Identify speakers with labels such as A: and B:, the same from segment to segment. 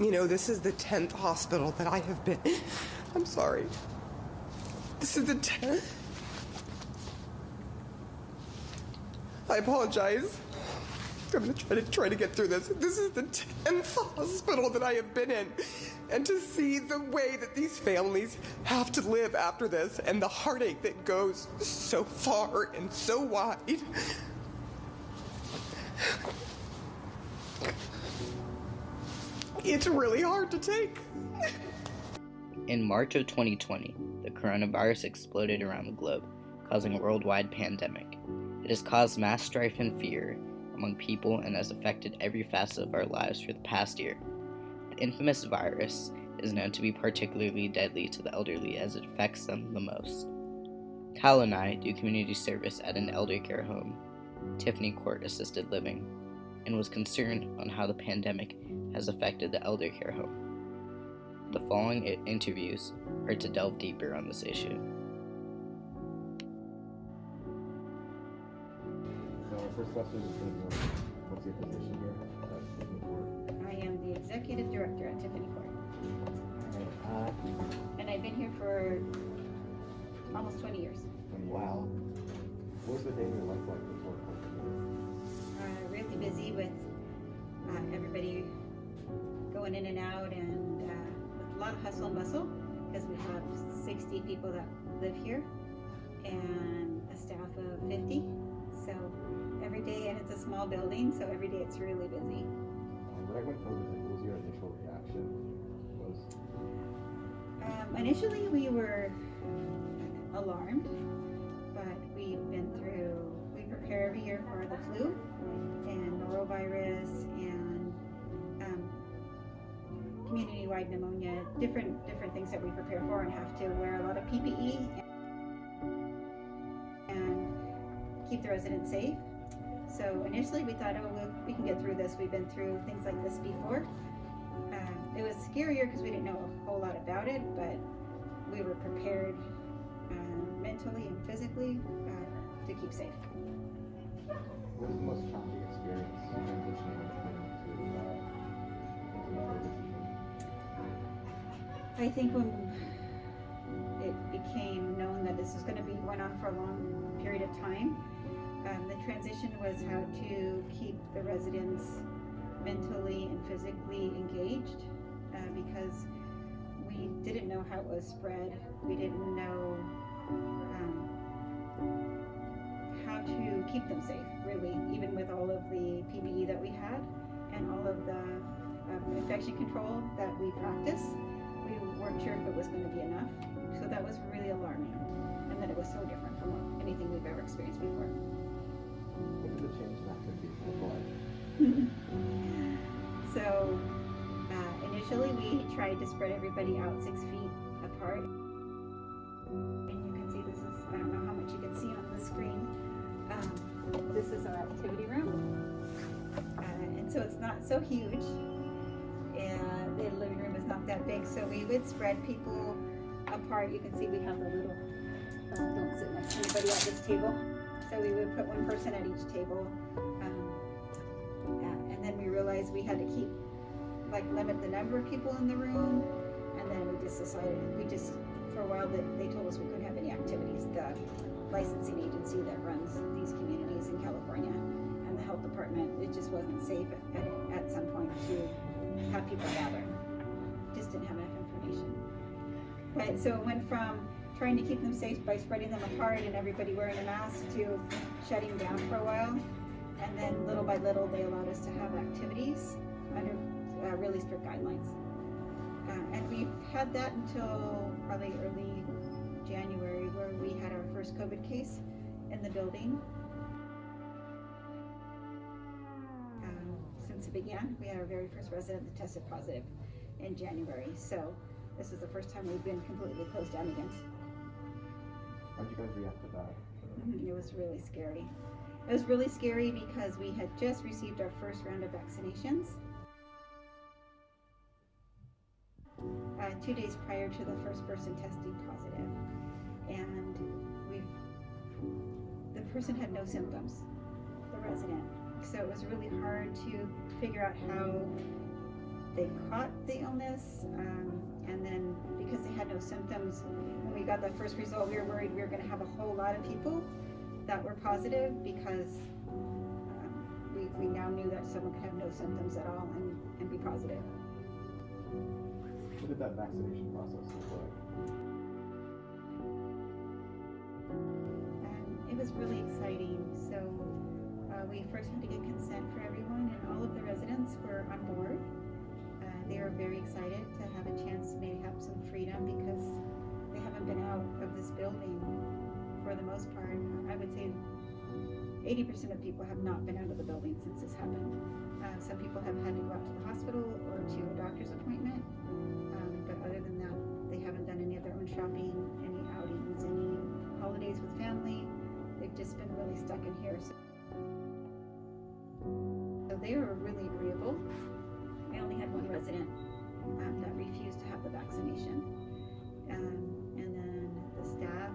A: You know, this is the 10th hospital that I have been. I'm sorry. This is the 10th. I apologize. I'm going to try to get through this. This is the 10th hospital that I have been in. And to see the way that these families have to live after this and the heartache that goes so far and so wide. It's really hard to take.
B: In March of 2020, the coronavirus exploded around the globe, causing a worldwide pandemic. It has caused mass strife and fear among people and has affected every facet of our lives for the past year. The infamous virus is known to be particularly deadly to the elderly as it affects them the most. Kyle and I do community service at an elder care home, Tiffany Court Assisted Living, and was concerned on how the pandemic has affected the elder care home. The following interviews are to delve deeper on this issue.
C: So our first question is what's your position here at Tiffany Court?
D: I am the executive director at Tiffany Court. And I've been here for almost 20 years.
C: Wow. What was the day in your life like before COVID?
D: Really busy with everybody going in and out, and with a lot of hustle and bustle because we have 60 people that live here and a staff of 50. So every day, and it's a small building, so every day it's really busy.
C: Right when COVID hit, what was your initial reaction?
D: Initially we were alarmed, but we prepare every year for the flu and norovirus and community-wide pneumonia, different things that we prepare for and have to wear a lot of PPE and keep the residents safe. So initially we thought, we can get through this. We've been through things like this before. It was scarier because we didn't know a whole lot about it, but we were prepared mentally and physically to keep safe.
C: What was the most challenging experience transitioning into
D: I think when it became known that this was going to be going on for a long period of time, the transition was how to keep the residents mentally and physically engaged, because we didn't know how it was spread. We didn't know how to keep them safe, really, even with all of the PPE that we had and all of the infection control that we practiced. We weren't sure if it was going to be enough, so that was really alarming, and that it was so different from anything we've ever experienced before.
C: What did the change in activities look like?
D: So initially we tried to spread everybody out 6 feet apart, and you can see this is, I don't know how much you can see on the screen, this is our activity room, and so it's not so huge, and the living room is not that big, so we would spread people apart. You can see we have the little, don't sit next to anybody at this table, so we would put one person at each table, and then we realized we had to limit the number of people in the room, and then we just decided, for a while, they told us we couldn't have any activities. The licensing agency that runs these communities in California and the health department, it just wasn't safe at some point to have people gather. Just didn't have enough information. But so it went from trying to keep them safe by spreading them apart and everybody wearing a mask to shutting down for a while. And then little by little, they allowed us to have activities under really strict guidelines. And we've had that until probably early January, where we had our first COVID case in the building. Since it began, we had our very first resident that tested positive in January. So this is the first time we've been completely closed down again.
C: How did you guys react to that?
D: It was really scary. It was really scary because we had just received our first round of vaccinations 2 days prior to the first person testing positive, and the person had no symptoms, the resident. So it was really hard to figure out how they caught the illness, and then because they had no symptoms, when we got that first result, we were worried we were going to have a whole lot of people that were positive because we now knew that someone could have no symptoms at all and be positive.
C: What did that vaccination process look like?
D: It was really exciting. So we first had to get consent for everyone, and all of the residents were on board. They were very excited to have a chance to maybe have some freedom because they haven't been out of this building for the most part. I would say 80% of people have not been out of the building since this happened. Some people have had to go out to the hospital or to a doctor's appointment, but other than that, they haven't done any of their own shopping, any outings, any holidays with family. They've just been really stuck in here. So they were really agreeable. I only had one resident that refused to have the vaccination. And then the staff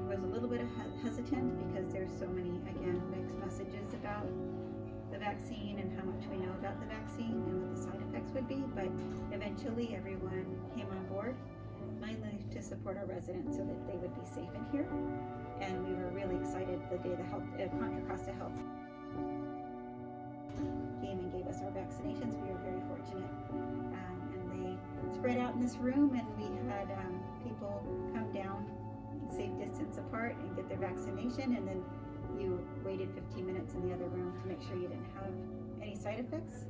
D: was a little bit hesitant because there's so many, again, mixed messages about the vaccine and how much we know about the vaccine and what the side effects would be. But eventually everyone came on board, mainly to support our residents so that they would be safe in here. And we were really excited the day the Contra Costa Health came and gave us our vaccinations. We were very fortunate. And they spread out in this room, and we had people come down, safe distance apart, and get their vaccination. And then you waited 15 minutes in the other room to make sure you didn't have any side effects.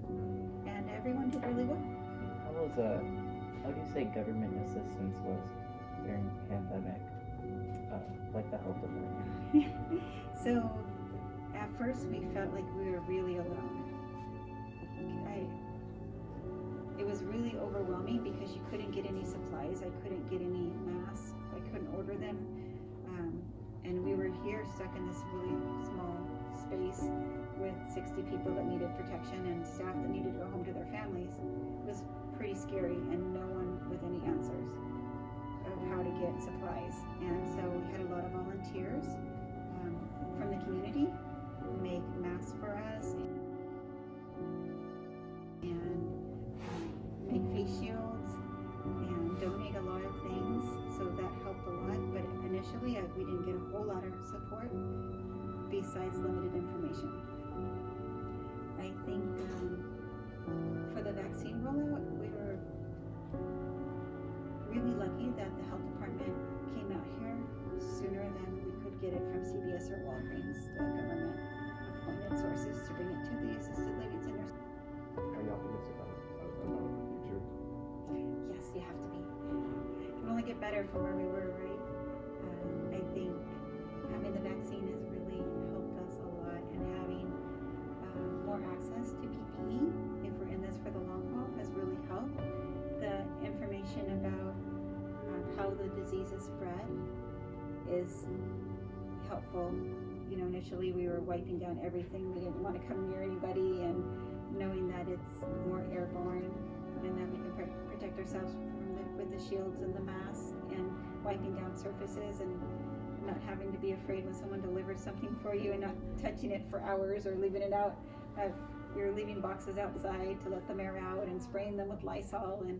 D: And everyone did really well.
E: How do you say government assistance was during the pandemic? Like the health department?
D: So at first we felt like we were really alone. It was really overwhelming because you couldn't get any supplies. I couldn't get any masks. I couldn't order them. And we were here stuck in this really small space with 60 people that needed protection and staff that needed to go home to their families. It was pretty scary, and no one with any answers of how to get supplies. And so we had a lot of volunteers from the community make masks for us and make face shields and donate a lot of things. So that helped a lot. But initially we didn't get a whole lot of support besides limited information. I think for the vaccine rollout, we were really lucky that the health department came out here sooner than we could get it from CVS or Walgreens, the government appointed sources, to bring it to the assisted living centers.
C: Are you optimistic about the future?
D: Yes, you have to be. It can only get better from where we were, right? I think having the vaccine has really helped us a lot, and having more access to PPE, if we're in this for the long haul, has really helped. The information about how the disease is spread is helpful. You know, initially we were wiping down everything. We didn't want to come near anybody, and knowing that it's more airborne and that we can protect ourselves with the shields and the masks and wiping down surfaces and not having to be afraid when someone delivers something for you and not touching it for hours or leaving it out. You're leaving boxes outside to let them air out and spraying them with Lysol, and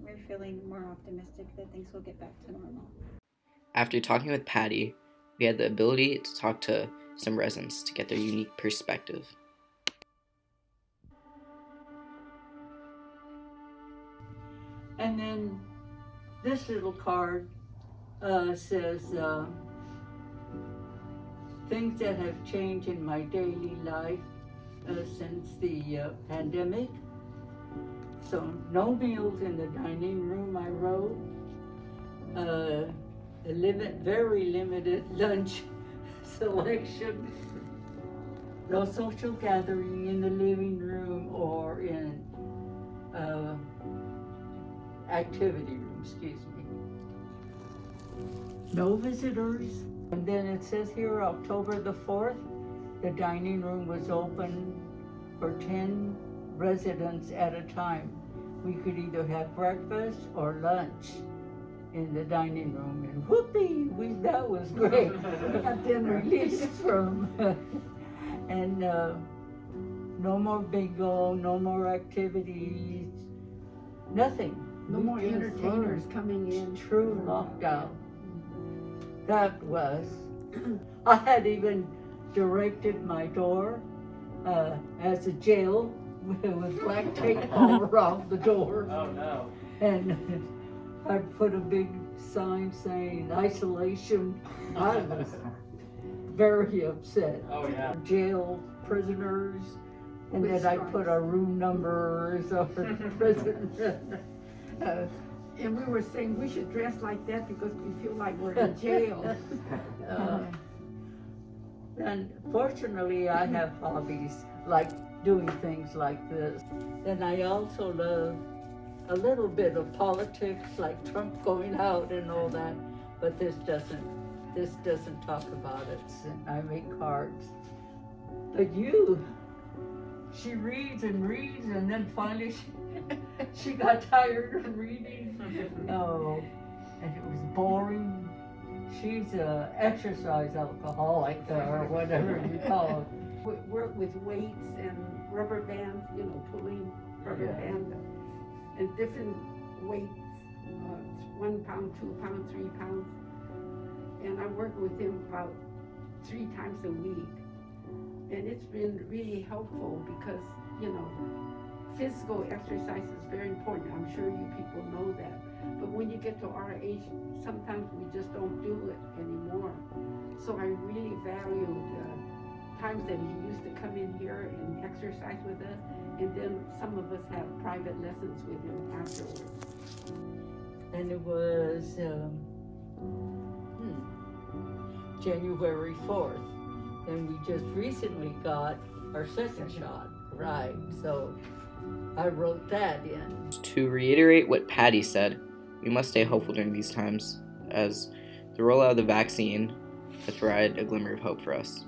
D: we're feeling more optimistic that things will get back to normal.
B: After talking with Patty, we had the ability to talk to some residents to get their unique perspective.
F: And then this little card says things that have changed in my daily life since the pandemic. So no meals in the dining room, I wrote. Very limited lunch selection. No social gathering in the living room or in activity room, excuse me. No visitors. And then it says here, October the 4th, the dining room was open for 10 residents at a time. We could either have breakfast or lunch in the dining room, and whoopee, that was great. We got then released from, and no more bingo, no more activities, nothing.
G: No
F: We
G: more
F: just
G: entertainers
F: learned.
G: coming in.
F: True lockdown. That was. I had even directed my door as a jail with black tape all around the door.
E: Oh no.
F: And I put a big sign saying isolation. I was very upset.
E: Oh yeah.
F: Jail prisoners, and
G: With
F: then I
G: stripes.
F: put our room numbers or prison.
G: And we were saying we should dress like that because we feel like we're in jail.
F: And fortunately, I have hobbies like doing things like this. And I also love a little bit of politics, like Trump going out and all that. But this doesn't talk about it. And I make cards. But she reads and reads, and then finally she got tired of reading. Oh, and it was boring. She's a exercise alcoholic or whatever you call it.
G: We work with weights and rubber bands, pulling rubber band and different weights, 1 pound, 2 pounds, 3 pounds. And I work with him about 3 times a week. And it's been really helpful because, physical exercise is very important. I'm sure you people know that. But when you get to our age, sometimes we just don't do it anymore. So I really value the times that he used to come in here and exercise with us. And then some of us have private lessons with him afterwards.
F: And it was January 4th. And we just recently got our second shot, right? So I wrote that in.
B: To reiterate what Patty said, we must stay hopeful during these times, as the rollout of the vaccine has provided a glimmer of hope for us.